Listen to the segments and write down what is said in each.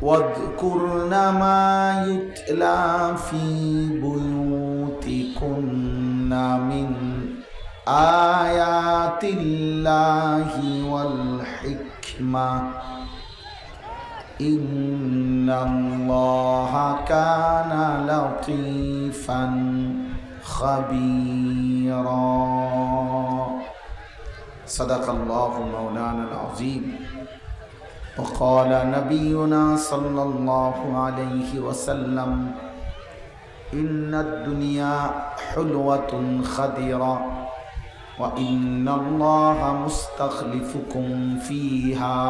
واذكرن ما يتلى في بيوتكن من آيات الله والحكمة إن الله كان لطيفا خبيرا صدق الله مولانا العظيم وقال نبينا صلى الله عليه وسلم إن الدنيا حلوة خضرة وإن الله مستخلفكم فيها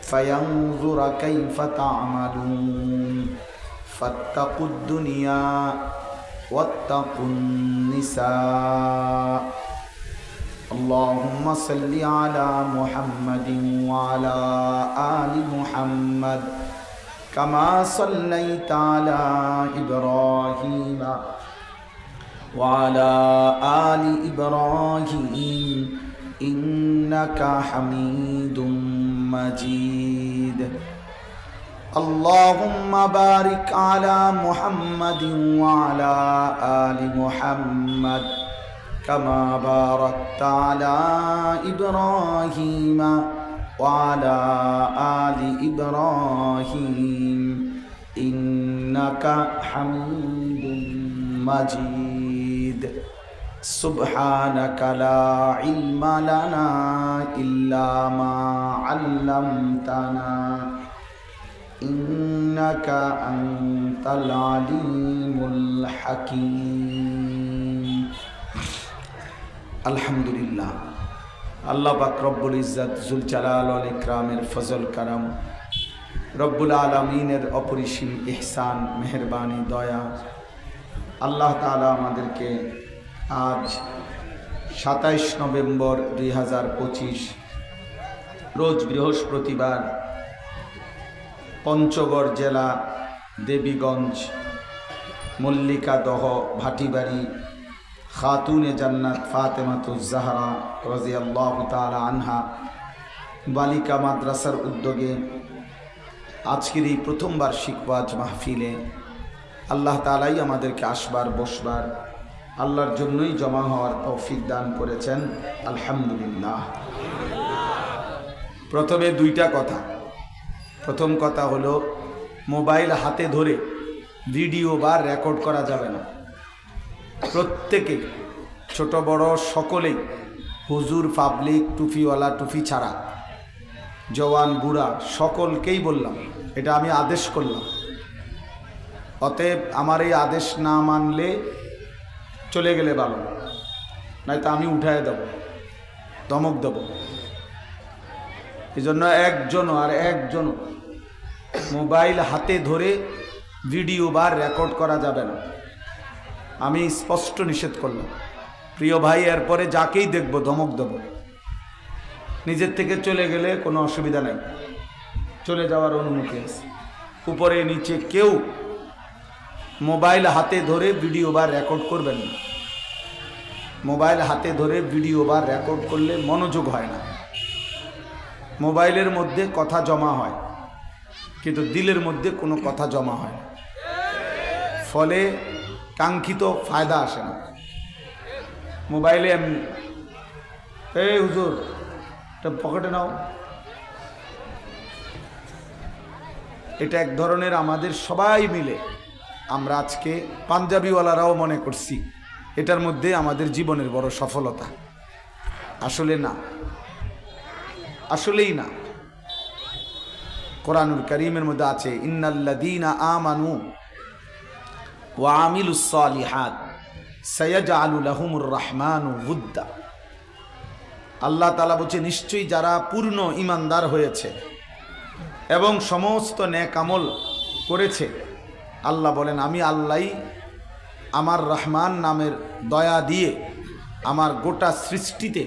فينظر كيف تعملون فاتقوا الدنيا واتقوا النساء اللهم صل على محمد وعلى آل محمد كما صليت على إبراهيم وعلى آل إبراهيم إنك حميد مجيد اللهم بارك على محمد وعلى آل محمد كما باركت على إبراهيم وعلى آل إبراهيم إنك حميد مجيد سبحانك لا علم لنا إلا ما علمتنا إنك أنت العليم الحكيم الحمد لله আল্লাহ পাক রব্বুল ইজ্জত জুল জালাল ওয়াল ইকরামের ফজল কারাম রব্বুল আলামিনের অপরিসীম ইহসান মেহেরবানি দয়া আল্লাহ তাআলা আমাদেরকে আজ 27 নভেম্বর 2025 রোজ বৃহস্পতিবার পঞ্চগড় জেলা দেবীগঞ্জ মল্লিকাদহ ভাটিবাড়ি খাতুনে জান্নাত ফাতেমাতুজ জাহরা রাদিয়াল্লাহু তাআলা আনহা বালিকা মাদ্রাসার উদ্যোগে আজকের এই প্রথম বার্ষিক ওয়াজ মাহফিলে আল্লাহ তাআলাই আমাদেরকে আসবার বসবার আল্লাহর জন্যই জমা হওয়ার তৌফিক দান করেছেন আলহামদুলিল্লাহ। প্রথমে দুইটা কথা। প্রথম কথা হলো মোবাইল হাতে ধরে ভিডিও বা রেকর্ড করা যাবে না। প্রত্যেকে ছোট বড় সকলেই হুজুর পাবলিক টুপিওয়ালা টুপি ছাড়া জওয়ান বুড়া সকলকেই বললাম, এটা আমি আদেশ করলাম। অতএব আমার এই আদেশ না মানলে চলে গেলে ভালো, নয়তো আমি উঠায় দেব, ধমক দেব। এই জন্য একজনও আর একজনও মোবাইল হাতে ধরে ভিডিও বা রেকর্ড করা যাবে না, আমি স্পষ্ট নিষেধ করলাম। প্রিয় ভাই, এরপরে যাকেই দেখব ধমক দেব। নিজের থেকে চলে গেলে কোনো অসুবিধা নাই, চলে যাওয়ার অনুমতি আছে। উপরে নিচে কেউ মোবাইল হাতে ধরে ভিডিও বা রেকর্ড করবেন না। মোবাইল হাতে ধরে ভিডিও বা রেকর্ড করলে মনোযোগ হয় না। মোবাইলের মধ্যে কথা জমা হয়, কিন্তু দিলের মধ্যে কোনো কথা জমা হয় না, ফলে কাঙ্ক্ষিত ফায়দা আসে না। মোবাইলে এমনি এই হুজুর এটা পকেটে নাও, এটা এক ধরনের আমাদের সবাই মিলে আমরা আজকে পাঞ্জাবিওয়ালারাও মনে করছি এটার মধ্যে আমাদের জীবনের বড় সফলতা। আসলে না, আসলেই না। কোরআনুল কারীমের মধ্যে আছে ইন্নাল্লাযীনা আমানু ওয়া আমিলুস সালিহাত সায়াজআলু লাহুমুর রাহমানু উদ্দা। আল্লাহ তাআলা বলছে, নিশ্চয়ই যারা পূর্ণ ঈমানদার হয়েছে এবং সমস্ত নেক আমল করেছে, আল্লাহ বলেন আমি আল্লাহই আমার রহমান নামের দয়া দিয়ে আমার গোটা সৃষ্টিতে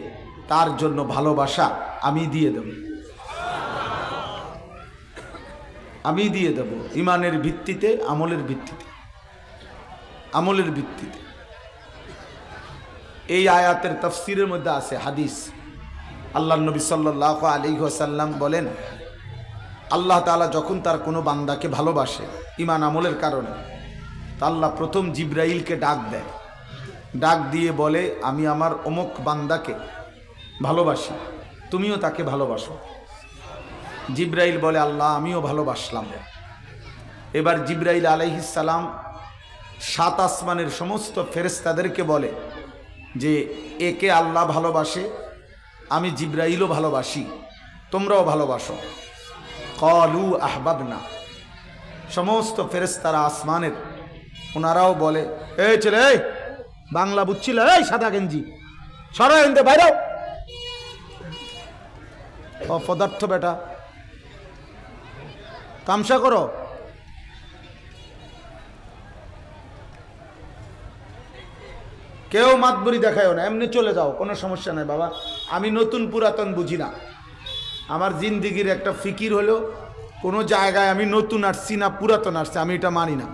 তার জন্য ভালোবাসা আমি দিয়ে দেব, আমি দিয়ে দেব। ইমানের ভিত্তিতে, আমলের ভিত্তিতে, আমলের ভিত্তিতে। এই আয়াতের তাফসীরের মধ্যে আছে হাদিস। আল্লাহ নবী সাল্লাল্লাহু আলাইহি ওয়াসাল্লাম বলেন, আল্লাহ তাআলা যখন তার কোনো বান্দাকে ভালোবাসে ঈমান আমলের কারণে, তা আল্লাহ প্রথম জিবরাইলকে ডাক দেয়, ডাক দিয়ে বলে আমি আমার অমুক বান্দাকে ভালোবাসি, তুমিও তাকে ভালোবাসো। জিবরাইল বলে আল্লাহ আমিও ভালোবাসলাম। এবার জিবরাইল আলাইহিস সালাম 7 আসমানের সমস্ত ফেরেশতাদেরকে বলে যে একে আল্লাহ ভালোবাসে, আমি জিবরাইলও ভালোবাসি, তোমরাও ভালোবাসো। ক্বালু আহবাবনা, সমস্ত ফেরেশতারা আসমানের ওনারাও বলে এই ছেলে, এই বাংলা বুঝছিল, এই সাদা গেঞ্জি সরা এনতে বাইরে, অপদার্থ বেটা, তামসা করো। কেউ মাতবরি দেখায়ও না, এমনি চলে যাও, কোনো সমস্যা নাই বাবা, আমি নতুন পুরাতন বুঝি না। আমার জিন্দিগির একটা ফিকির হলো কোনো জায়গায় আমি নতুন আসছি না পুরাতন আসছি, আমি এটা মানি না,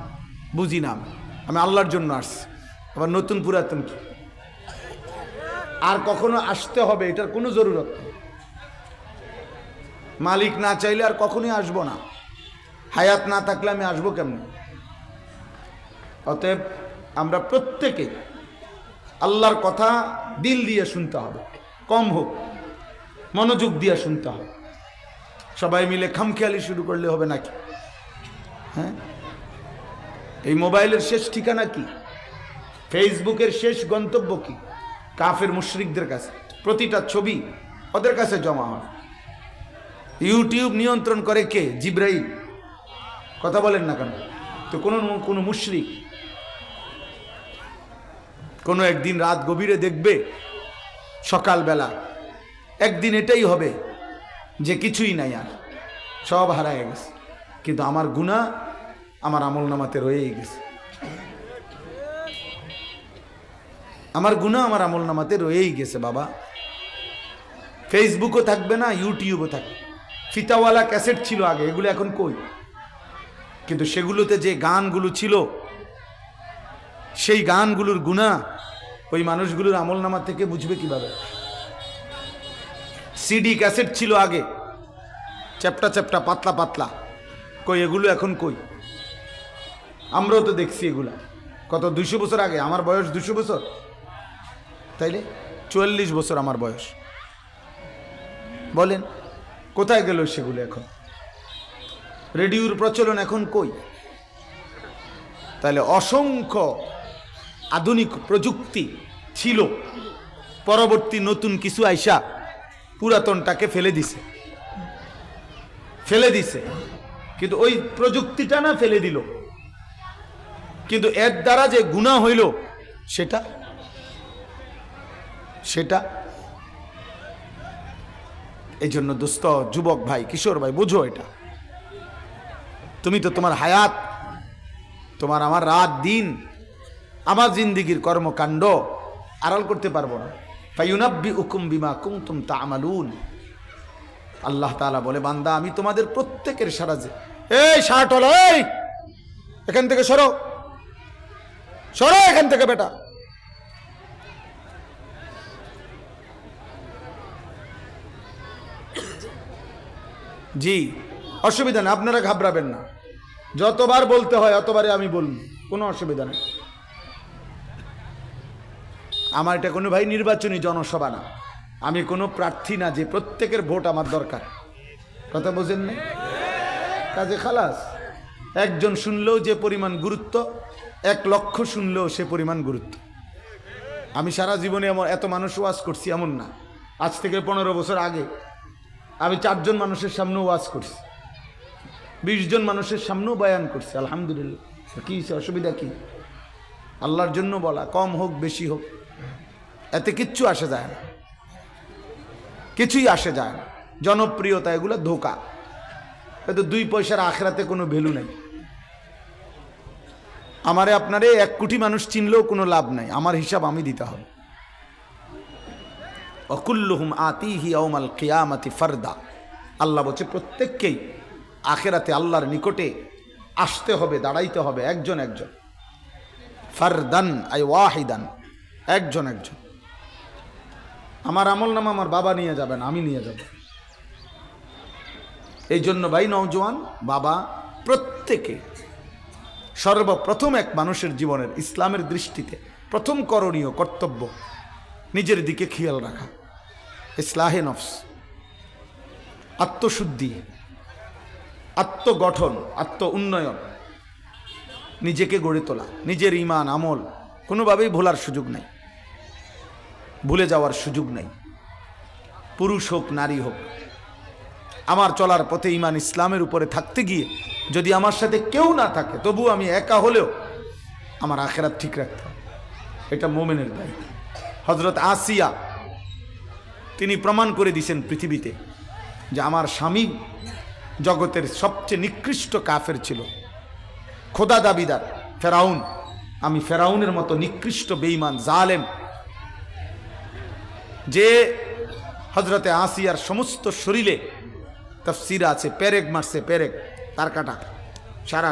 বুঝি না। আমি আল্লাহর জন্য আসছি, আবার নতুন পুরাতন কি আর কখনো আসতে হবে এটার কোনো জরুরত নেই। মালিক না চাইলে আর কখনোই আসবো না, হায়াত না থাকলে আমি আসবো কেমনে? অতএব আমরা প্রত্যেকে আল্লাহর কথা দিল দিয়ে শুনতে হবে, কম হোক মনোযোগ দিয়ে শুনতে হবে। সবাই মিলে খামখেয়ালি শুরু করলে হবে নাকি? হ্যাঁ, এই মোবাইলের শেষ ঠিকানা কি? ফেসবুকের শেষ গন্তব্য কি? কাফের মুশরিকদের কাছে প্রতিটা ছবি ওদের কাছে জমা হয়। ইউটিউব নিয়ন্ত্রণ করে কে? জিবরাইল। কথা বলেন না কেন? তো কোনো মুশরিক কোনো একদিন রাত গভীরে দেখবে, সকালবেলা একদিন এটাই হবে যে কিছুই নাই, আর সব হারায় গেছে, কিন্তু আমার গুনাহ আমার আমলনামাতে রয়েই গেছে, আমার গুনাহ আমার আমলনামাতে রয়েই গেছে বাবা। ফেসবুকও থাকবে না, ইউটিউবও থাকবে। ফিতাওয়ালা ক্যাসেট ছিল আগে, এগুলো এখন কই? কিন্তু সেগুলোতে যে গানগুলো ছিল, সেই গানগুলোর গুনাহ ওই মানুষগুলোর আমলনামা থেকে বুঝবে কিভাবে? সিডি ক্যাসেট ছিল আগে, চ্যাপটা চ্যাপটা পাতলা পাতলা, কই এগুলো এখন কই? আমরাও তো দেখছি এগুলা কত 200 বছর আগে। আমার বয়স 200 বছর, তাইলে 44 বছর আমার বয়স। বলেন কোথায় গেল সেগুলো এখন? রেডিওর প্রচলন এখন কই? তাহলে অসংখ্য আধুনিক প্রযুক্তি ছিল, পরবর্তী নতুন কিছু আইসা পুরাতনটাকে ফেলে দিছে। কিন্তু ওই প্রযুক্তিটা না ফেলে দিল, কিন্তু এর দ্বারা যে গুনাহ হইল সেটা এই জন্য দোস্ত, যুবক ভাই, কিশোর ভাই, বুঝো এটা। তুমি তো তোমার হায়াত, তোমার আমার রাত দিন, আমার জিন্দিগির কর্মকাণ্ড আড়াল করতে পারবো না। ফায়ুনাব্বিউকুম বিমা কুনতুম তা'মালুন। আল্লাহ তাআলা বলে বান্দা আমি তোমাদের প্রত্যেকের সারাজে, এই শার্টওয়ালা, এই এখান থেকে সরো এখান থেকে বেটা। জি অসুবিধা নেই, আপনারা ঘাবড়াবেন না, যতবার বলতে হয় অতবারে আমি বলব, কোনো অসুবিধা নেই। আমার এটা কোনো ভাই নির্বাচনী জনসভা না, আমি কোনো প্রার্থী না যে প্রত্যেকের ভোট আমার দরকার। কথা বোঝেন না? কাজে খালাস। একজন শুনলেও যে পরিমাণ গুরুত্ব, 1 লক্ষ শুনলেও সে পরিমাণ গুরুত্ব। আমি সারা জীবনে এত মানুষ ওয়াজ করছি এমন না। আজ থেকে 15 বছর আগে আমি 4 জন মানুষের সামনেও ওয়াজ করছি, 20 জন মানুষের সামনেও বয়ান করছি। আলহামদুলিল্লাহ, কি অসুবিধা কি? আল্লাহর জন্য বলা, কম হোক বেশি হোক এতে কিচ্ছু আসে যায় না, কিছুই আসে যায় না। জনপ্রিয়তা এগুলো ধোঁকা, এতে 2 পয়সার আখেরাতে কোনো ভ্যালু নেই। আমারে আপনারে 1 কোটি মানুষ চিনলেও কোনো লাভ নাই, আমার হিসাব আমি দিতে হবে। ওয়াকুল্লুহুম আতিহি ইয়াউমাল কিয়ামাতি ফারদা। আল্লাহ বলছে প্রত্যেককেই আখেরাতে আল্লাহর নিকটে আসতে হবে, দাঁড়াইতে হবে একজন একজন। ফারদান আই ওয়াহিদান, একজন একজন। আমার আমলনামা আমার বাবা নিয়ে যাবেন, আমি নিয়ে যাব। এই জন্য ভাই নওজোয়ান বাবা প্রত্যেকে সর্বপ্রথম এক মানুষের জীবনের ইসলামের দৃষ্টিতে প্রথম করণীয় কর্তব্য নিজের দিকে খেয়াল রাখা, ইসলাহে নফস, আত্মশুদ্ধি, আত্মগঠন, আত্ম উন্নয়ন, নিজেকে গড়ে তোলা, নিজের ঈমান আমল কোনোভাবেই ভোলার সুযোগ নাই, ভুলে যাওয়ার সুযোগ নাই। পুরুষ হোক নারী হোক, আমার চলার পথে ঈমান ইসলামের উপরে থাকতে গিয়ে যদি আমার সাথে কেউ না থাকে তবু আমি একা হলেও আমার আখেরাত ঠিক রাখতে হবে, এটা মোমেনের দায়িত্ব। হযরত আসিয়া তিনি প্রমাণ করে দিয়েছেন পৃথিবীতে যে আমার স্বামী জগতের সবচেয়ে নিকৃষ্ট কাফের ছিল, খোদা দাবিদার ফেরাউন, আমি ফেরাউনের মতো নিকৃষ্ট বেঈমান জালেম, যে হযরতে আসিয়ার সমস্ত শরীরে তাফসীর আছে পেরেক মারছে, পেরেক তার কাটা সারা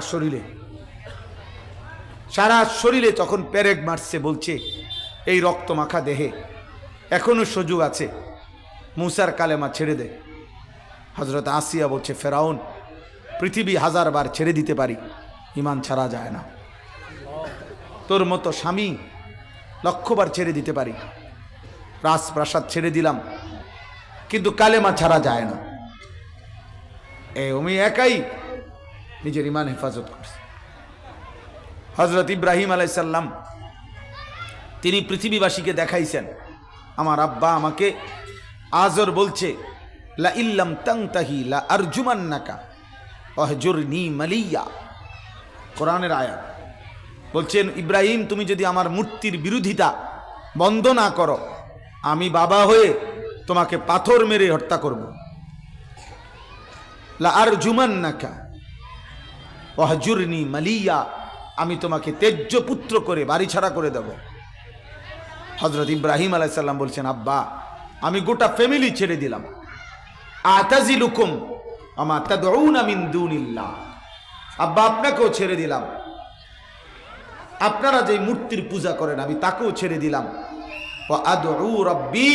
শরীরে তখন পেরেক মারছে, বলছে এই রক্ত মাখা দেহে এখনো সুযোগ আছে, মুসার কালেমা ছেড়ে দে। হযরত আসিয়া বলছে ফেরাউন পৃথিবী 1000 বার ছেড়ে দিতে পারি, ঈমান ছাড়া যায় না। তোর মতো স্বামী 1,00,000 বার ছেড়ে দিতে পারি, রাজপ্রাসাদ ছেড়ে দিলাম, কিন্তু কালেমা ছাড়া যায় না। আমি একাই নিজের ঈমান হেফাজত করছি। হযরত ইব্রাহিম আলাইহিস সালাম তিনি পৃথিবীবাসীকে দেখাইছেন, আমার আব্বা আমাকে আজর বলছে লা ইল্লাম তানতাহি লা আরজুমান্নাকা ওয়াহজুরনি মালিয়া, কোরআনের আয়াত বলছেন ইব্রাহিম তুমি যদি আমার মূর্তির বিরোধিতা বন্ধ না করো আমি বাবা হয়ে তোমাকে পাথর মেরে হত্যা করব। লা আরজুমান্নাকা ওয়াহজুরনি মালিয়া, আমি তোমাকে তেজ্য পুত্র করে বাড়ি ছাড়া করে দেব। হযরত ইব্রাহিম আলাইহিস সালাম বলছেন আব্বা আমি গোটা ফ্যামিলি ছেড়ে দিলাম, আতাজিলুকুম আমা তাদউনা মিন দুনিল্লাহ, আব্বা আপনাকেও ছেড়ে দিলাম, আপনারা যে মূর্তির পূজা করেন আমি তাকেও ছেড়ে দিলাম, ওয়া আদউ রাব্বি,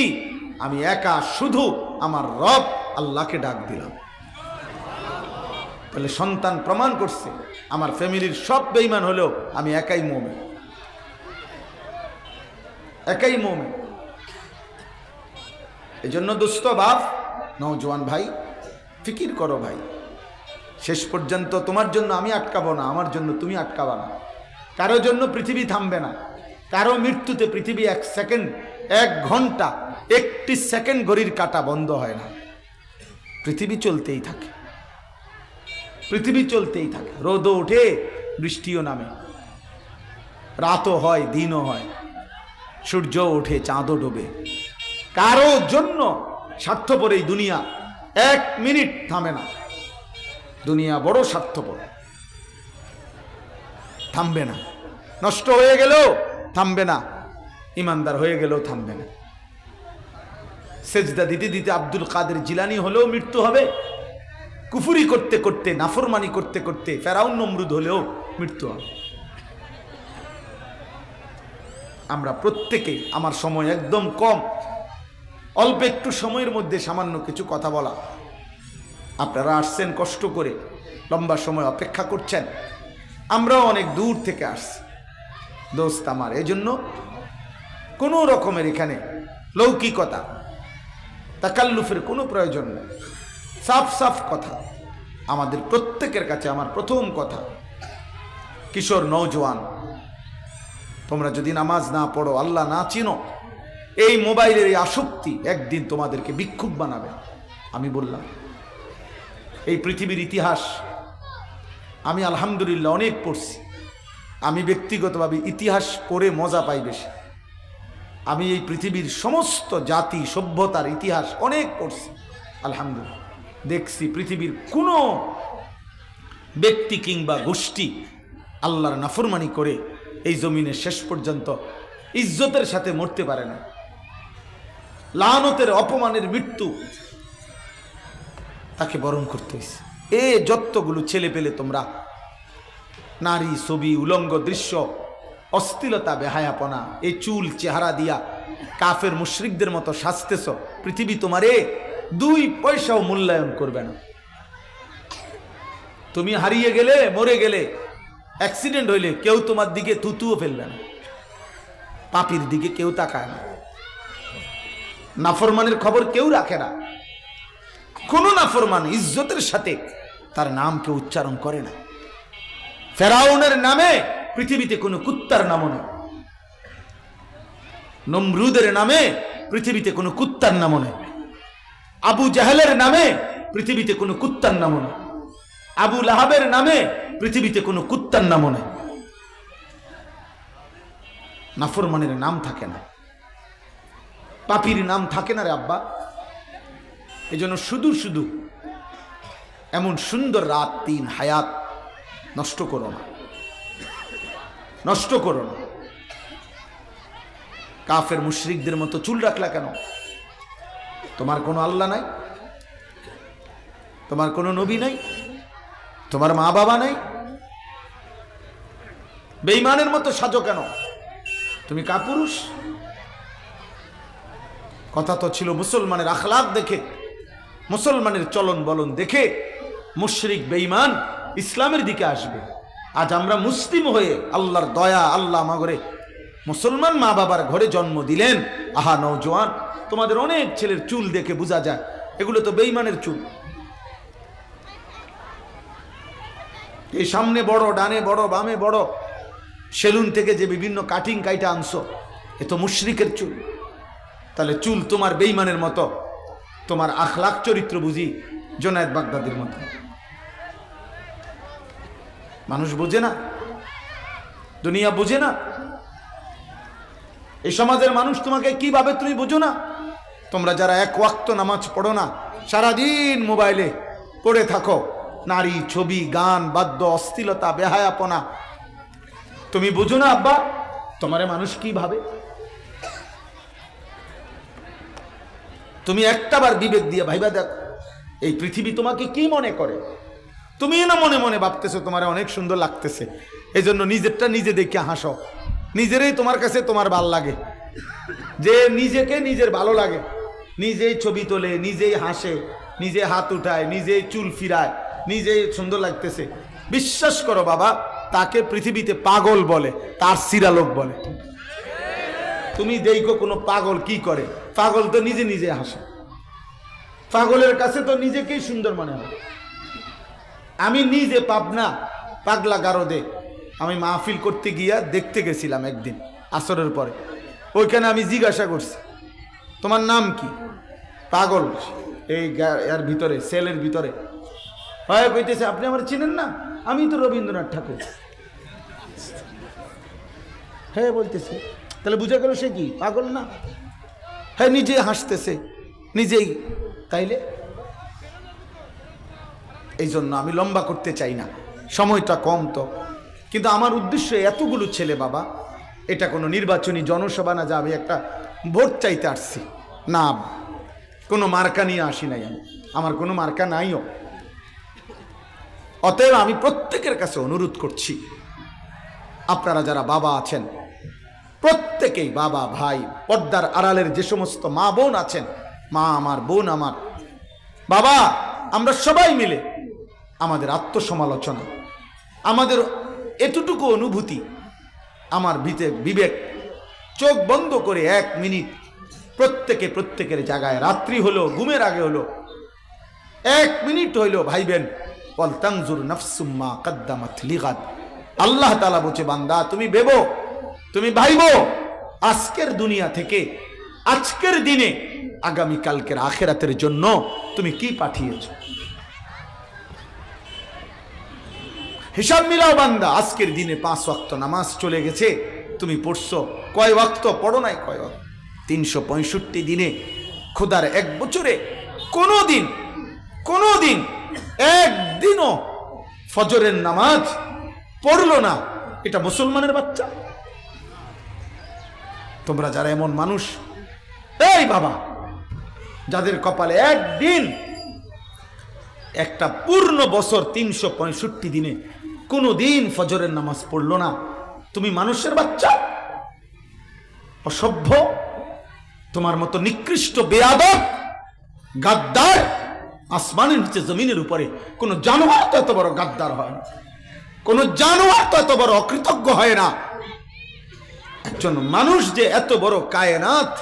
আমি একা শুধু আমার রব আল্লাহকে ডাক দিলাম। তাহলে সন্তান প্রমাণ করছে আমার ফ্যামিলির সব বেঈমান হলেও আমি একাই মুমিন, একাই মুমিন। এজন্য দোস্ত বাপ নওজোয়ান ভাই ফিকির করো ভাই, শেষ পর্যন্ত তোমার জন্য আমি আটকাবো না, আমার জন্য তুমি আটকাবা না, কারো জন্য পৃথিবী থামবে না, কারো মৃত্যুতে পৃথিবী 1 সেকেন্ড 1 ঘন্টা 1টি সেকেন্ড ঘড়ির কাঁটা বন্ধ হয় না, পৃথিবী চলতেই থাকে, পৃথিবী চলতেই থাকে। রোদও ওঠে বৃষ্টিও নামে, রাতও হয় দিনও হয়, সূর্য ওঠে চাঁদও ডোবে, কারো জন্য স্বার্থপর এই দুনিয়া 1 মিনিট থামে না, দুনিয়া বড় স্বার্থপর, থামবে না, নষ্ট হয়ে গেলেও থামবে না, ইমানদার হয়ে গেলেও থামবে না। সেজদা দিতে দিতে আব্দুল কাদের জিলানী হলেও মৃত্যু হবে, কুফরি করতে করতে নাফরমানি করতে করতে ফেরাউন নমরুদ হলেও মৃত্যু হবে। আমরা প্রত্যেকে, আমার সময় একদম কম, অল্প একটু সময়ের মধ্যে সামান্য কিছু কথা বলা, আপনারা আসছেন কষ্ট করে, লম্বা সময় অপেক্ষা করছেন, আমরাও অনেক দূর থেকে আসছি দোস্ত আমার, এজন্য কোনো রকমের এখানে লৌকিকতা তাকাল্লুফের কোনো প্রয়োজন নেই, সাফ সাফ কথা আমাদের প্রত্যেকের কাছে। আমার প্রথম কথা, কিশোর নওজোয়ান, তোমরা যদি নামাজ না পড়ো, আল্লাহ না চিনো, এই মোবাইলের এই আসক্তি একদিন তোমাদেরকে ভিক্ষুক বানাবে। আমি বললাম এই পৃথিবীর ইতিহাস আমি আলহামদুলিল্লাহ অনেক পড়ছি, আমি ব্যক্তিগতভাবে ইতিহাস পড়ে মজা পাই বেশি। আমি এই পৃথিবীর সমস্ত জাতি সভ্যতার ইতিহাস অনেক পড়ছি আলহামদুলিল্লাহ, দেখছি পৃথিবীর কোনো ব্যক্তি কিংবা গোষ্ঠী আল্লাহর নাফরমানি করে এই জমিনে শেষ পর্যন্ত ইজ্জতের সাথে মরতে পারে না, লানতের অপমানের মৃত্যু তাকে বরণ করতে হয়েছে। এ যতগুলো ছেলে পেলে তোমরা নারী ছবি উলঙ্গ দৃশ্য অশ্লীলতা বেহায়াপনা এই চুল চেহারা দিয়া কাফের মুশরিকদের মতো সাজতেছ, পৃথিবী তোমারে 2 পয়সাও মূল্যায়ন করবে না। তুমি হারিয়ে গেলে, মরে গেলে, অ্যাক্সিডেন্ট হইলে কেউ তোমার দিকে থুতুও ফেলবে না, পাপীর দিকে কেউ তাকায় না, নাফরমানের খবর কেউ রাখে না। কোন নাফরমান ইজ্জতের সাথে তার নাম কেউ উচ্চারণ করে না। ফেরাউনের নামে পৃথিবীতে কোনো কুত্তার নামও নেই, নমরুদের নামে পৃথিবীতে কোনো কুত্তার নামও নেই, আবু জাহেলের নামে পৃথিবীতে কোনো কুত্তার নামও নেই, আবু লাহাবের নামে পৃথিবীতে কোনো কুত্তার নামও নেই। নাফরমানের নাম থাকে না, পাপীর নাম থাকে না রে আব্বা। এই জন্য শুধু শুধু এমন সুন্দর রাত, দিন, হায়াত নষ্ট করো না, নষ্ট করো না। কাফের মুশরিকদের মতো চুল রাখলা কেন? তোমার কোনো আল্লাহ নাই, তোমার কোনো নবী নাই, তোমার মা বাবা নাই, বেঈমানের মতো সাজো কেন? তুমি কাপুরুষ। কথা তো ছিল মুসলমানের আখলাক দেখে, মুসলমানের চলন বলন দেখে মুশরিক বেঈমান ইসলামের দিকে আসবে। আজ আমরা মুসলিম হয়ে আল্লাহর দয়া, আল্লাহ আমাগরে মুসলমান মা বাবার ঘরে জন্ম দিলেন। আহা নওজোয়ান, তোমাদের অনেক ছেলের চুল দেখে বোঝা যায় এগুলো তো বেঈমানের চুল। এই সামনে বড়, ডানে বড়, বামে বড়, সেলুন থেকে যে বিভিন্ন কাটিং কাইটা আনছো, এ তো মুশরিকের চুল। তাহলে চুল তোমার বেঈমানের মতো, তোমার আখলাক চরিত্র বুঝি জুনায়েদ বাগদাদির মতো। মানুষ বোঝে না, দুনিয়া বোঝে না, এই সমাজের মানুষ তোমাকে কিভাবে তুমি বোঝো না? তোমরা যারা এক ওয়াক্ত নামাজ পড়ো না, সারাদিন মোবাইলে পড়ে থাকো, নারী, ছবি, গান, বাদ্য, অশ্লীলতা, বেহায়াপনা, তুমি বুঝো না আব্বা তোমারে মানুষ কি ভাবে? তুমি একটাবার বিবেক দিয়ে ভাইবা দেখো, এই পৃথিবী তোমাকে কি মনে করে? তুমি না মনে মনে ভাবতেছো তোমার অনেক সুন্দর লাগতেছে, এই জন্য নিজেরটা নিজে দেখে হাসো, নিজেরই তোমার কাছে তোমার ভাল লাগে। যে নিজেকে নিজের ভালো লাগে, নিজেই ছবি তোলে, নিজেই হাসে, নিজে হাত উঠায়, নিজেই চুল ফিরায়, নিজেই সুন্দর লাগতেছে, বিশ্বাস করো বাবা, তাকে পৃথিবীতে পাগল বলে, তার সিরালোক বলে। তুমি দেখো কোনো পাগল কি করে? পাগল তো নিজে নিজে হাসে, পাগলের কাছে তো নিজেকেই সুন্দর মনে হয়। আমি নিজে পাবনা পাগলা গারদে আমি মাহফিল করতে গিয়া দেখতে গেছিলাম একদিন আসরের পরে। ওইখানে আমি জিজ্ঞাসা করছি তোমার নাম কি? পাগল এই এর ভিতরে, সেলের ভিতরে হয় কইতেছে আপনি আমার চিনেন না? আমি তো রবীন্দ্রনাথ ঠাকুর। হ্যাঁ বলতেছে, তাহলে বুঝা গেল সে কি পাগল না? হ্যাঁ নিজে হাসতেছে নিজেই। তাইলে এই জন্য আমি লম্বা করতে চাই না, সময়টা কম তো, কিন্তু আমার উদ্দেশ্য এতগুলো ছেলে বাবা, এটা কোনো নির্বাচনী জনসভা না যে আমি একটা ভোট চাইতে আসছি, না, কোনো মার্কা নিয়ে আসি নাই আমি, আমার কোনো মার্কা নাইও। অতএব আমি প্রত্যেকের কাছে অনুরোধ করছি, আপনারা যারা বাবা আছেন প্রত্যেকেই, বাবা, ভাই, পর্দার আড়ালের যে সমস্ত মা বোন আছেন, মা আমার, বোন আমার, বাবা, আমরা সবাই মিলে আমাদের আত্মসমালোচনা, আমাদের এতটুকু অনুভূতি, আমার বিবেক চোখ বন্ধ করে 1 মিনিট প্রত্যেকের জায়গায়, রাত্রি হলো, ঘুমের আগে হলো, 1 মিনিট হইল ভাইবেন, ওয়াল তানজুর নাফসুম মা কদ্দামাত লিগাদ। আল্লাহ তাআলা বলছে বান্দা তুমি ভেবো, তুমি ভাইবো, আজকের দুনিয়া থেকে, আজকের দিনে আগামী কালকের আখিরাতের জন্য তুমি কি পাঠিয়েছো। হিসাব মিলাও বান্দা, আজকের দিনে 5 ওয়াক্ত নামাজ চলে গেছে, তুমি পড়ছো কয় ওয়াক্ত? পড়ো নাই কয় ওয়াক্ত? 365 দিনে, খোদার 1 বছরে কোনো দিন একদিনও ফজরের নামাজ পড়লো না, এটা মুসলমানের বাচ্চা? তোমরা যারা এমন মানুষ, এই বাবা, যাদের কপালে একদিন, একটা পূর্ণ বছর 365 দিনে কোনো দিন ফজরের নামাজ পড়লো না, তুমি মানুষের বাচ্চা? অসভ্য, তোমার মতো নিকৃষ্ট বেয়াদব, গাদ্দার আসমানের নিচে জমিনের উপরে কোন জানোয়ার তো এত বড় গাদ্দার হয় না, কোন জানোয়ার তো এত বড় অকৃতজ্ঞ হয় না। একজন মানুষ যে এত বড় কায়নাত,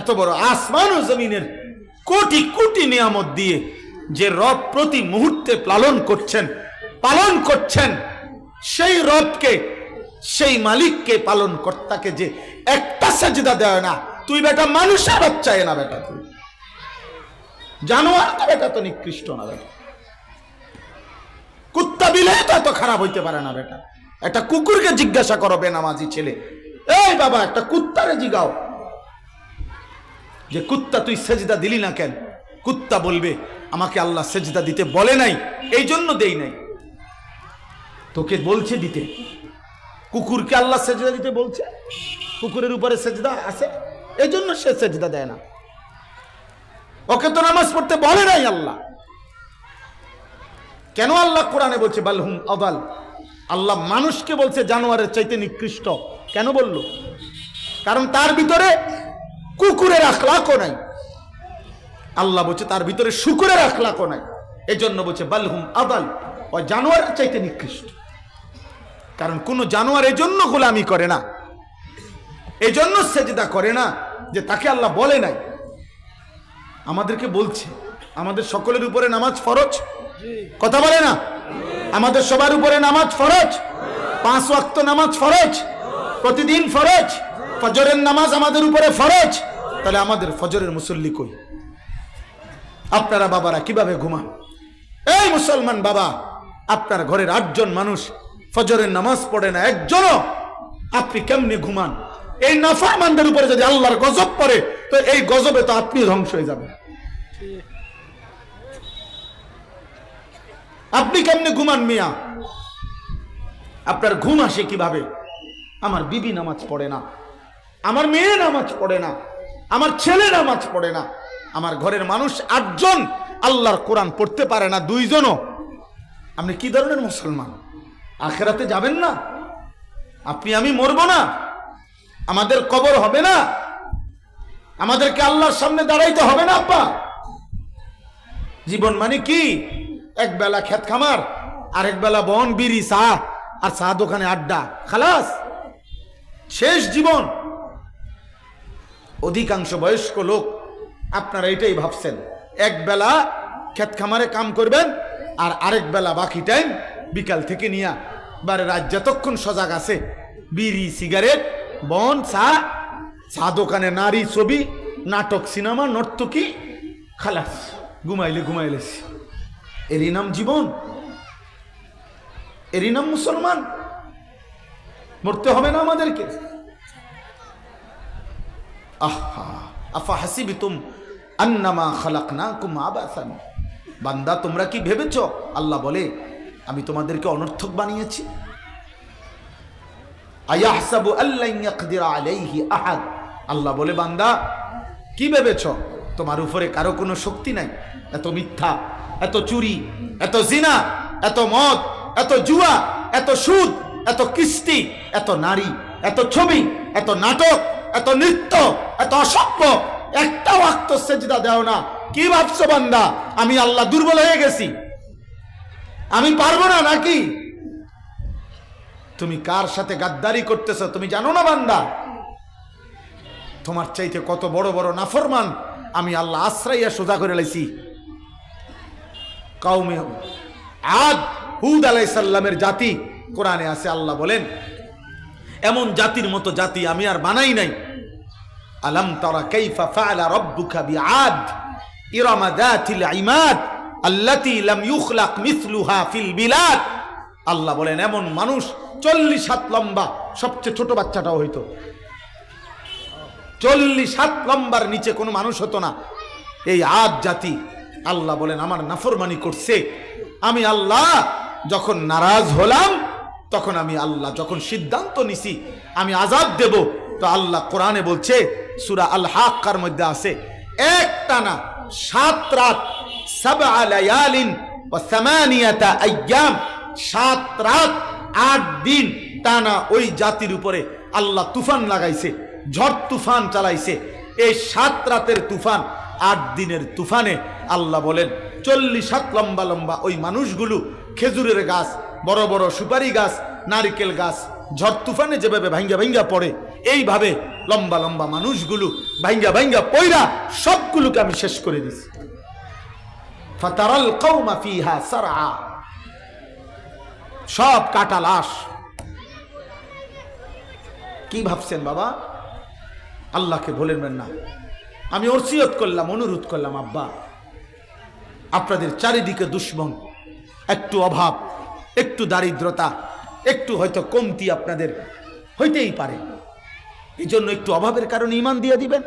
এত বড় আসমান ও জমিনের কোটি কোটি নিয়ামত দিয়ে যে রব প্রতি মুহূর্তে পালন করছেন, সেই রবকে, সেই মালিককে, পালন কর্তাকে যে একটা সেজদা দেয় না, তুই বেটা মানুষের বাচ্চায় না বেটা, তুই জানোয়ার তো বেটা, তো নিকৃষ্ট না বেটা, কুত্তা বিলাই তো এত খারাপ হইতে পারে না বেটা। একটা কুকুরকে জিজ্ঞাসা করো বেনামাজি ছেলে, এই বাবা একটা কুত্তারে জিগাও যে কুত্তা তুই সেজদা দিলি না কেন? কুত্তা বলবে আমাকে আল্লাহ সেজদা দিতে বলে নাই, এই জন্য দেই নাই। তোকে বলছে দিতে, কুকুরকে আল্লাহ সেজদা দিতে বলছে, কুকুরের উপরে সেজদা আছে, এই জন্য সে সেজদা দেয় না। ওকে তো নামাজ পড়তে বলে নাই আল্লাহ। কেন আল্লাহ কোরআনে বলছে বালহুম আদাল? আল্লাহ মানুষকে বলছে জানোয়ারের চাইতে নিকৃষ্ট। কেন বলল? কারণ তার ভিতরে কুকুরের আখলাকও নাই। আল্লাহ বলছে তার ভিতরে শুকুরের আখলাকও নাই, এই জন্য বলছে বালহুম আদাল, ও জানোয়ারের চাইতে নিকৃষ্ট। কারণ কোন জানোয়ার এই জন্য গোলামি করে না, এই জন্য সেজদা করে না যে তাকে আল্লাহ বলে নাই। আমাদেরকে বলছে আমাদের সকলের উপরে নামাজ ফরজ, কথা বলে না? আমাদের সবার উপরে নামাজ ফরজ, 5 ওয়াক্ত নামাজ ফরজ, প্রতিদিন ফরজ, ফজরের নামাজ আমাদের উপরে ফরজ। তাহলে আমাদের ফজরের মুসল্লি কই? আপনারা বাবারা কিভাবে ঘুমান? এই মুসলমান বাবা, আপনার ঘরের 8 জন মানুষ ফজরের নামাজ পড়ে না একজনও, আপনি কেমনে ঘুমান? এই নাফরমানদের উপরে যদি আল্লাহর গজব পড়ে, তো এই গজবে তো আপনি ধ্বংস হয়ে যাবেন। আপনি কেমনে ঘুমান মিয়া? আপনার ঘুম আসে কিভাবে? আমার বিবি নামাজ পড়ে না, আমার মেয়ে নামাজ পড়ে না, আমার ছেলে নামাজ পড়ে না, আমার ঘরের মানুষ 8 জন আল্লাহর কোরআন পড়তে পারে না, 2 জনও। আপনি কি ধরনের মুসলমান? আখেরাতে যাবেন না? আপনি আমি মরবো না? আমাদের কবর হবে না? আমাদেরকে আল্লাহর সামনে দাঁড়াইতে হবে না? আব্বা, জীবন মানে কি? এক বেলা খেত খামার, আরেক বেলা বন বিড়ি চা, আর চা দোকানে আড্ডা, খালাস, শেষ জীবন। অধিকাংশ বয়স্ক লোক আপনারা এটাই ভাবছেন, এক বেলা খেত খামারে কাম করবেন, আর আরেক বেলা বাকি টাইম বিকাল থেকে নিয়ে বারে রাত যতক্ষণ সজাগ আছে, বিড়ি সিগারেট বন চা, চা দোকানে নারী ছবি, নাটক সিনেমা নর্তকী, খালাস, ঘুমাইলে। এরই নাম জীবন? এরই নাম মুসলমান? মরতে হবে না আমাদেরকে? আহা আফা হাসিবতুম আন্নামা খালাকনাকুম আবাসান। বান্দা তোমরা কি ভেবেছো, আল্লাহ বলে আমি তোমাদেরকে অনর্থক বানিয়েছি? আয়াহসাবু আল্লান ইয়াকদিরা আলাইহি আহাদ। আল্লাহ বলে বান্দা কি ভেবেছো তোমার উপরে কারো কোনো শক্তি নাই? এত মিথ্যা, এত চুরি, এত জিনা, এত মদ, এত জুয়া, এত সুদ, এত কিস্তি, এত নারী, এত ছবি, এত নাটক, এত নৃত্য, এত অসভ্য, একটা ওয়াক্ত সেজদা দাও না। কি ভাবছো বান্দা আমি আল্লাহ দুর্বল হয়ে গেছি, আমি পারবো না নাকি? তুমি কার সাথে গাদ্দারি করতেছ তুমি জানো না বান্দা? তোমার চাইতে কত বড় বড় নাফরমান আমি আল্লাহ আশ্রইয়া সোজা করে লাইছি। কওমে আদ, হুদ আলাইহিস সালামের জাতি কোরআনে আছে, আল্লাহ বলেন এমন জাতির মতো জাতি আমি আর বানাই নাই। আলাম তারা কাইফা ফাআলা রাব্বুকা বিআদ ইরামা যাতিল ইমাদ আল্লাতী লাম ইউখলাক মিসলুহা ফিল বিলাদ। আল্লাহ বলেন এমন মানুষ 40 হাত লম্বা, সবচেয়ে ছোট বাচ্চাটাও হইতো 40 হাত লম্বার নিচে কোনো মানুষ হতো না। এই আদ জাতি আল্লাহ বলেন আমার নাফরমানি করছে। আমি আল্লাহ যখন নারাজ হলাম, তখন আমি আল্লাহ যখন সিদ্ধান্ত নিছি আমি আযাব দেব, তো আল্লাহ কোরআনে বলছে সূরা আল হাক্কার মধ্যে আছে, একটানা 7 রাত 7 লায়ালিন ওয়া 8 আইয়াম, 7 রাত 8 দিন টানা ওই জাতির উপরে আল্লাহ তুফান লাগাইছে, ঝড় তুফান চালাইছে। এই 7 রাতের তুফান, 8 দিনের তুফানে আল্লাহ বলেন 40 হাত লম্বা লম্বা ওই মানুষগুলো খেজুরের গাছ, বড় বড় সুপারি গাছ, নারকেল গাছ ঝড় তুফানে যেভাবে ভাঙ্গা ভাঙ্গা পড়ে, এইভাবে লম্বা লম্বা মানুষগুলো ভাঙ্গা ভাঙ্গা পয়রা সবগুলোকে আমি শেষ করে দিছি। ফাতারাল কওমা ফিহা সারআ, সব কাটা লাশ। কি ভাবছেন বাবা? আল্লাহকে ভুলবেন না। আমি ওসিয়ত করলাম, অনুরোধ করলাম, আব্বা আপনাদের চারিদিকে দুশ্মন, একটু অভাব, একটু দারিদ্রতা, একটু হয়তো কমতি আপনাদের হইতেই পারে, এই জন্য একটু অভাবের কারণে ঈমান দিয়ে দিবেন।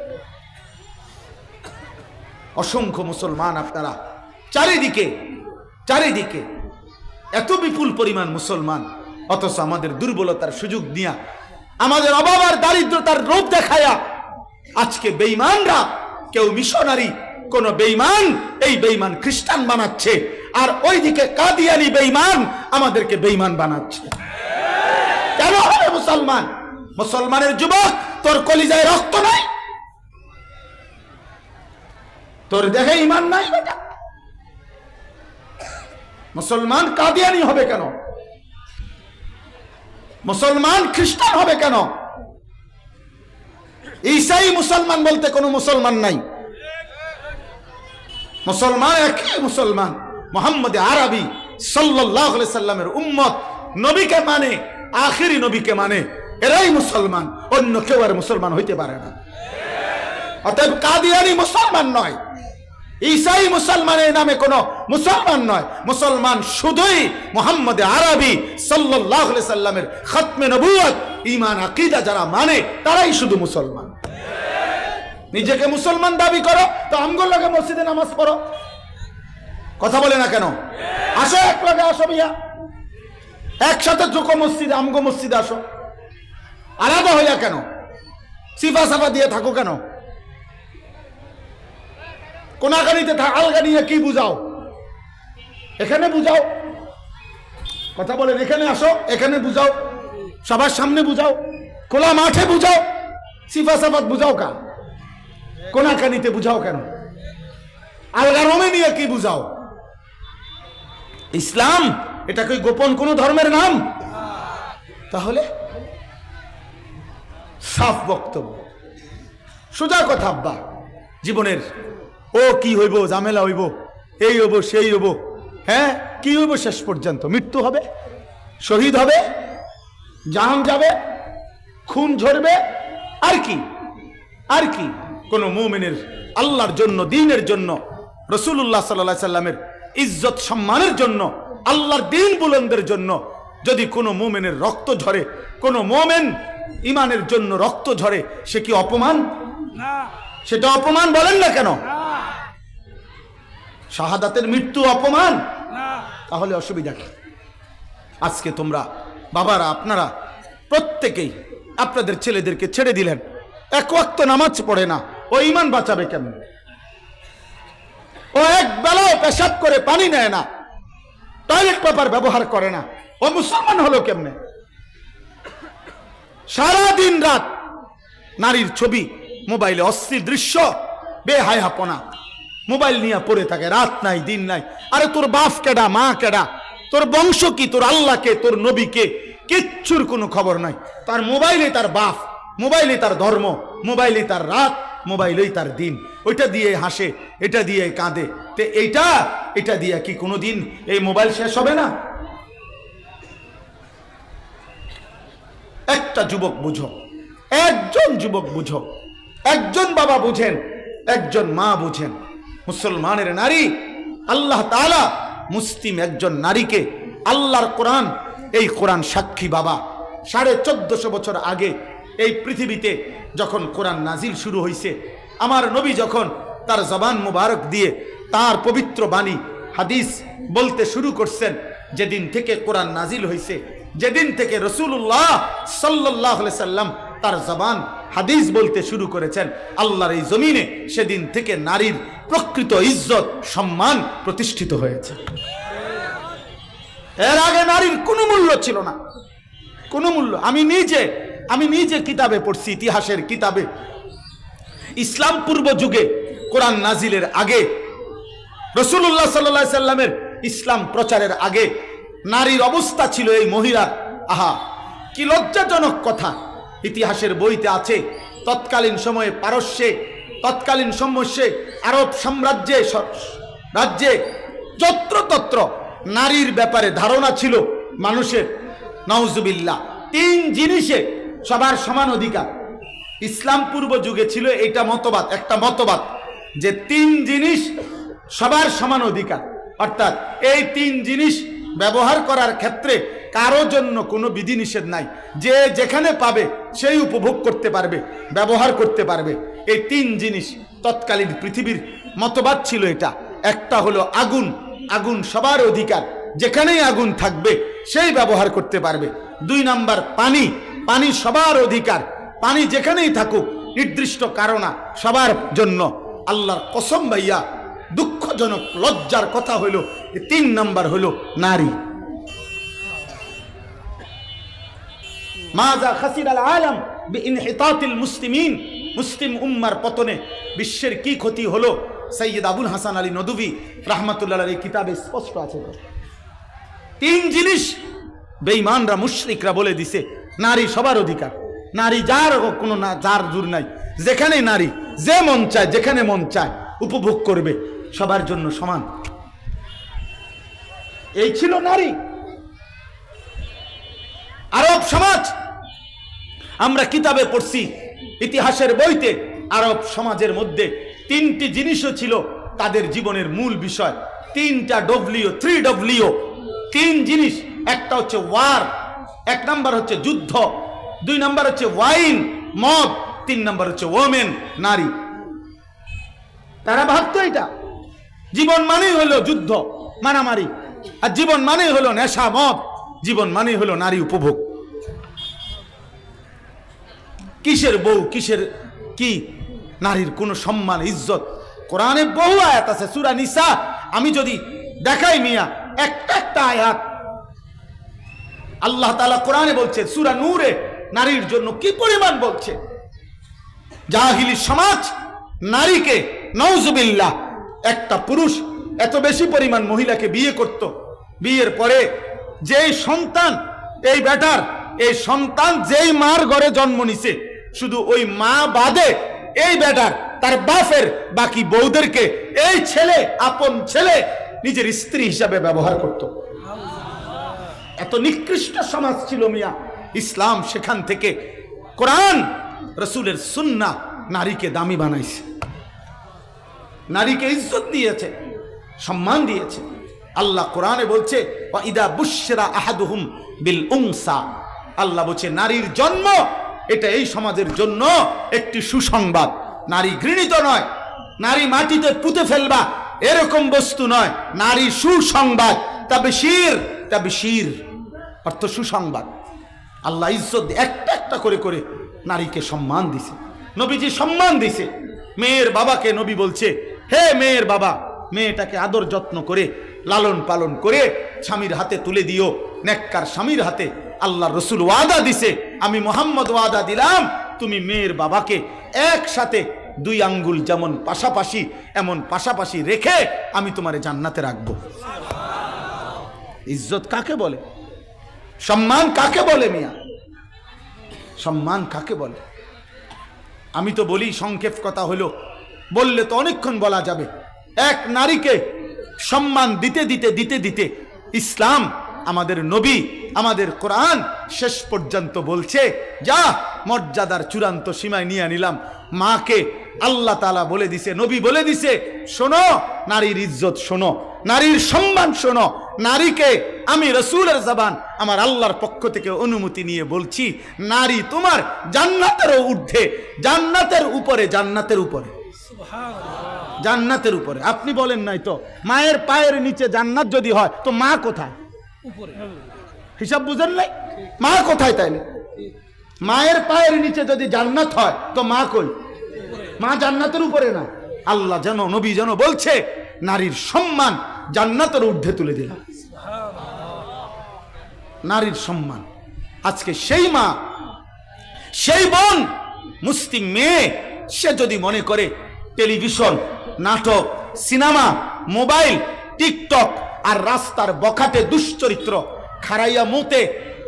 অসংখ্য মুসলমান আপনারা চারিদিকে চারিদিকে এত বিপুল পরিমাণ মুসলমান, অথচ আমাদের দুর্বলতার সুযোগ নিয়া, আমাদের অভাব আর দারিদ্রতার রূপ দেখায়া আজকে বেঈমানরা, কেউ মিশনারি, কোন বেঈমান এই বেঈমান খ্রিস্টান বানাচ্ছে, আর ওইদিকে কাদিয়ানি বেঈমান আমাদেরকে বেঈমান বানাচ্ছে। কেন হবে মুসলমান? মুসলমানের যুবক, তোর কলিজায় রক্ত নাই, তোর দেহে ঈমান নাই বেটা। মুসলমান কাদিয়ানি হবে কেন? মুসলমান খ্রিস্টান হবে কেন? ঈসাই মুসলমান বলতে কোনো মুসলমান নাই। মুসলমান একই মুসলমান, মুহাম্মদ আরবি সাল্লাল্লাহু আলাইহি সাল্লামের উম্মত, নবীকে মানে, আখিরি নবীকে মানে, এরাই মুসলমান, অন্য কেউ আর মুসলমান হইতে পারে না। অতএব কাদিয়ানি মুসলমান নয়, ঈসাই মুসলমানের নামে কোনো মুসলমান নয়। মুসলমান শুধুই মুহাম্মদ আরবি সাল্লাল্লাহু আলাইহি সাল্লামের খতমে নবুয়ত, ঈমান আকীদা যারা মানে তারাই শুধু মুসলমান। নিজেকে মুসলমান দাবি করো তো আমগো লাগে মসজিদে নামাজ পড়ো, কথা বলে না কেন? আসো এক লগে, আসো মিয়া, একসাথে ঢুকো মসজিদে, আমগো মসজিদে আসো। আলাদা হইয়া কেন? সিফা সাফা দিয়ে থাকো কেন? কোনাকানিতে আলগা নিয়ে কি বুঝাও? এখানে বুঝাও, কথা বলেন, এখানে আসো, এখানে বুঝাও, সবার সামনে বুঝাও, খোলা মাঠে বুঝাও। সিফা সাফাত বুঝাও কা? কোনাকানিতে বুঝাও কেন? আলগা রোমে নিয়ে কি বুঝাও? ইসলাম এটা কি গোপন কোন ধর্মের নাম? তাহলে সাফ বক্তব্য, সোজা কথা। আব্বা জীবনের ও কি হইব, ঝামেলা হইব, এই হইব, সেই হইব, হ্যাঁ কি হইব? শেষ পর্যন্ত মৃত্যু হবে, শহীদ হবে, জান যাবে, খুন ঝরবে, আর কি? আর কি? কোন মুমিনের আল্লাহর জন্য, দ্বীনের জন্য, রাসূলুল্লাহ সাল্লাল্লাহু আলাইহি সাল্লামের ইজ্জত সম্মানের জন্য, আল্লাহর দ্বীন বুলন্দের জন্য যদি কোনো মুমিনের রক্ত ঝরে, কোন মুমিন ঈমানের জন্য রক্ত ঝরে, সে কি অপমান? না, সেটা অপমান বলেন না কেন? শাহাদাতের মৃত্যু অপমান? তাহলে অসুবিধা কি? আজকে তোমরা বাবারা, আপনারা প্রত্যেকেই আপনাদের ছেলেদেরকে ছেড়ে দিলেন, এক ওয়াক্ত নামাজ পড়ে না, ও ঈমান বাঁচাবে কেমন? ও এক বেলাও পেশাব করে পানি নেয় না, টয়লেট পেপার ব্যবহার করে না, ও মুসলমান হলো কেমনে? সারা দিন রাত নারীর ছবি, মোবাইলে অশ্লীল দৃশ্য, বেহায়াপনা, মোবাইল নিয়ে পড়ে থাকে, রাত নাই দিন নাই। আরে তোর বাপ কেডা, মা কেডা, তোর বংশ কি, তোর আল্লাহকে, তোর নবীকে কিচ্ছুর কোনো খবর নাই। তার মোবাইলে তার বাপ, মোবাইলে তার ধর্ম, মোবাইলে তার রাত, মোবাইলেই তার দিন। ওইটা দিয়ে হাসে, এটা দিয়ে কাঁদে। তে এটা দিয়ে কি কোনোদিন এই মোবাইল শেষ হবে না? একটা যুবক বুঝো, একজন যুবক বুঝো, একজন বাবা বুঝেন, একজন মা বুঝেন। মুসলমানের নারী, আল্লাহ তাআলা মুসলিম একজন নারীকে, আল্লাহর কোরআন, এই কোরআন সাক্ষী বাবা, 1450 বছর আগে এই পৃথিবীতে যখন কোরআন নাজিল শুরু হয়েছে, আমার নবী যখন তার জবান মুবারক দিয়ে তার পবিত্র বাণী হাদিস বলতে শুরু করছেন, যেদিন থেকে কোরআন নাজিল হয়েছে, যেদিন থেকে রাসূলুল্লাহ সাল্লাল্লাহু আলাইহি সাল্লাম তার জবান হাদিস বলতে শুরু করেছেন আল্লাহর এই জমিনে, সেদিন থেকে নারীর প্রকৃত ইজ্জত সম্মান প্রতিষ্ঠিত হয়েছে। এর আগে নারীর কোনো মূল্য ছিল না, কোনো মূল্য। আমি নিজে কিতাবে পড়ছি, ইতিহাসের কিতাবে, ইসলাম পূর্ব যুগে কোরআন নাজিলের আগে রাসূলুল্লাহ সাল্লাল্লাহু আলাইহি সাল্লামের ইসলাম প্রচারের আগে নারীর অবস্থা ছিল এই মহিলার, আহা কি লজ্জাজনক কথা। ইতিহাসের বইতে আছে তৎকালীন সময়ে পারস্যে, তৎকালীন সমস্যে আরব সাম্রাজ্যে রাজ্যে যত্রতত্র নারীর ব্যাপারে ধারণা ছিল মানুষের, নাউজুবিল্লাহ, 3 জিনিসে সবার সমান অধিকার। ইসলাম পূর্ব যুগে ছিল এটা মতবাদ, একটা মতবাদ যে 3 জিনিস সবার সমান অধিকার, অর্থাৎ এই 3 জিনিস ব্যবহার করার ক্ষেত্রে কারো জন্য কোনো বিধিনিষেধ নাই, যে যেখানে পাবে সেই উপভোগ করতে পারবে, ব্যবহার করতে পারবে। এই 3 জিনিস তৎকালীন পৃথিবীর মতবাদ ছিল এটা। একটা হলো আগুন, আগুন সবার অধিকার, যেখানেই আগুন থাকবে সেই ব্যবহার করতে পারবে। 2 নাম্বার পানি, পানি সবার অধিকার, পানি যেখানেই থাকুক নির্দিষ্ট কারণা সবার জন্য। আল্লাহর কসম ভাইয়া, দুঃখজনক লজ্জার কথা হলো 3 নাম্বার হলো নারী। মাজা খাসিরাল আলাম বিইনহিতাতিল মুসলিমিন, মুসলিম উম্মার পতনে বিশ্বের কি ক্ষতি হলো, সৈয়দ আবুল হাসান আলী নদভী রাহমাতুল্লাহ আলাইহির কিতাবে স্পষ্ট আছে। 3 জিনিস বেঈমানরা মুশরিকরা বলে দিছে নারী সবার অধিকার, নারী যার কোনো না যার জোর নাই, যেখানে নারী যে মন চায় যেখানে মন চায় উপভোগ করবে, সবার জন্য সমান। এই ছিল নারী। আরব সমাজ, আমরা কিতাবে পড়ছি ইতিহাসের বইতে, আরব সমাজের মধ্যে 3টি জিনিসও ছিল তাদের জীবনের মূল বিষয়। 3টা ডব্লিউ, 3W, 3 জিনিস। একটা হচ্ছে ওয়ার, 1 নাম্বার হচ্ছে যুদ্ধ, 2 নাম্বার হচ্ছে ওয়াইন মদ, 3 নাম্বার হচ্ছে ওমেন নারী। তারা ভাবতো এটা জীবন মানেই হলো যুদ্ধ মারামারি, আর জীবন মানেই হলো নেশা মদ, জীবন মানেই হলো নারী উপভোগ। কিসের বউ, কিসের কি, নারীর কোনো সম্মান ইজ্জত। কোরআনে বহু আয়াত আছে, সূরা নিসা আমি যদি দেখাই মিয়া একটা একটা আয়াত আল্লাহ তাআলা কোরআনে বলছে, সূরা নূরে নারীর জন্য কি পরিমাণ বলছে। জাহিলি সমাজ নারীকে, নাউজুবিল্লাহ, একটা পুরুষ এত বেশি পরিমাণ মহিলাকে বিয়ে করত, বিয়ের পরে যেই সন্তান, এই বেটার এই সন্তান যেই মার ঘরে জন্ম নিছে, শুধু ওই মা বাদে এই বেটার তার বাপের বাকি বউদেরকে এই ছেলে, আপন ছেলে, নিজের স্ত্রী হিসাবে ব্যবহার করত। এত নিকৃষ্ট সমাজ ছিল মিয়া। ইসলাম সেখান থেকে, কোরআন রাসূলের সুন্নাহ নারীকে দামি বানাইছে, নারীকে ইজ্জত দিয়েছে, সম্মান দিয়েছে। আল্লাহ কোরআনে বলছে, ওয়া ইদা বুশরা আহাদুহুম বিল উনসা, আল্লাহ বলছে নারীর জন্ম এটা এই সমাজের জন্য একটি সুসংবাদ। নারী ঘৃণিত নয়, নারী মাটিতে পুঁতে ফেলবা এরকম বস্তু নয়, নারী সুসংবাদ। তাবশীর, তাবশীর অর্থ সুসংবাদ। আল্লাহ ইজ্জত একটা একটা করে করে নারীকে সম্মান দিছে, নবীজি সম্মান দিছে। মেয়ের বাবাকে নবী বলছে, হে মেয়ের বাবা, মেয়েটাকে আদর যত্ন করে লালন পালন করে স্বামীর হাতে তুলে দিও, নেককার স্বামীর হাতে। আল্লাহ রসুল ওয়াদা দিছে, আমি মুহাম্মদ ওয়াদা দিলাম, তুমি মেয়ের বাবাকে একসাথে 2 আঙ্গুল যেমন পাশাপাশি এমন পাশাপাশি রেখে আমি তোমারে জান্নাতে রাখবো। ইজ্জত কাকে বলে? সম্মান কাকে বলে মিয়া? সম্মান কাকে বলে? আমি তো বলি, সংক্ষেপ কথা হলো, বললে তো অনেকক্ষণ বলা যাবে। এক নারীকে সম্মান দিতে দিতে দিতে দিতে ইসলাম, আমাদের নবী, আমাদের কোরআন শেষ পর্যন্ত বলছে, যা মর্যাদার চূড়ান্ত সীমায় নিয়ে নিলাম। মাকে আল্লাহ তাআলা বলে দিছে, নবী বলে দিছে, শোনো নারীর ইজ্জত, শোনো নারীর সম্মান, শোনো নারীকে আমি রাসূলের জবান, আমার আল্লাহর পক্ষ থেকে অনুমতি নিয়ে বলছি, নারী তোমার জান্নাতেরও ঊর্ধ্বে, জান্নাতের উপরে, জান্নাতের উপরে, জান্নাতের উপরে। আপনি বলেন নাই তো, মায়ের পায়ের নিচে জান্নাত যদি হয় তো মা কোথায়? উপরে। হিসাব বুঝেন নাই? মা কোথায়? তাইলে মায়ের পায়ের নিচে যদি জান্নাত হয় তো মা কই? মা জান্নাতের উপরে না। আল্লাহ যেন, নবী যেন বলছে, নারীর সম্মান জান্নাতের ঊর্ধ্বে তুলে দিলাম। নারীর সম্মান। আজকে সেই মা, সেই বোন, মুসলিম মেয়ে, সে যদি মনে করে টেলিভিশন, নাটক, সিনেমা, মোবাইল, টিকটক আর রাস্তার বখাটে দুশ্চরিত্র, খারাইয়া মুতে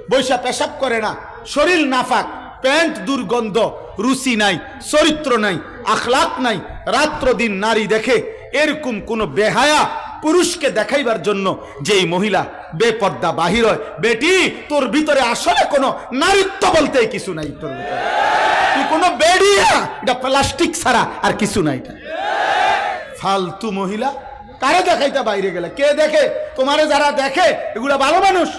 বৈশা পেশাব করে না, শরীর নাফাক, প্যান্ট দুর্গন্ধ, রুচি নাই, চরিত্র নাই, আখলাক নাই, রাত্র দিন নারী দেখে, এরকম কোন বেহায়া পুরুষকে দেখাইবার জন্য যেই মহিলা বেপর্দা বাহির হয়, বেটি তোর ভিতরে আসলে কোনো নারীত্ব বলতে কিছু নাই, তোর ভিতরে তুই কোনো বেড়িয়া, এটা প্লাস্টিক ছাড়া আর কিছু নাই। এটা ফালতু মহিলা, কারে দেখাইতে বাইরে গেলে? কে দেখে? তোমারে যারা দেখে এগুলা ভালো মানুষ।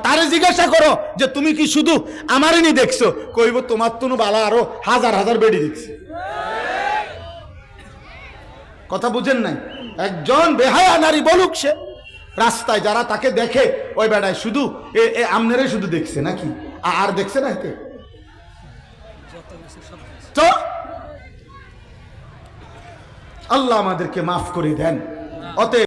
তারে জিজ্ঞাসা করো যে তুমি কি শুধু আমারই নি দেখছো, কইব তোমার তুনু বালা আরো হাজার হাজার বেড়ি দেখছি। কথা বুঝেন নাই? একজন বেহায়া নারী বলুক, সে রাস্তায় যারা তাকে দেখে, ওই বেড়ায় শুধু আমনেরে শুধু দেখছে নাকি, আর দেখছে না? এতে তো আল্লাহ আমাদেরকে মাফ করে দেন। অতএব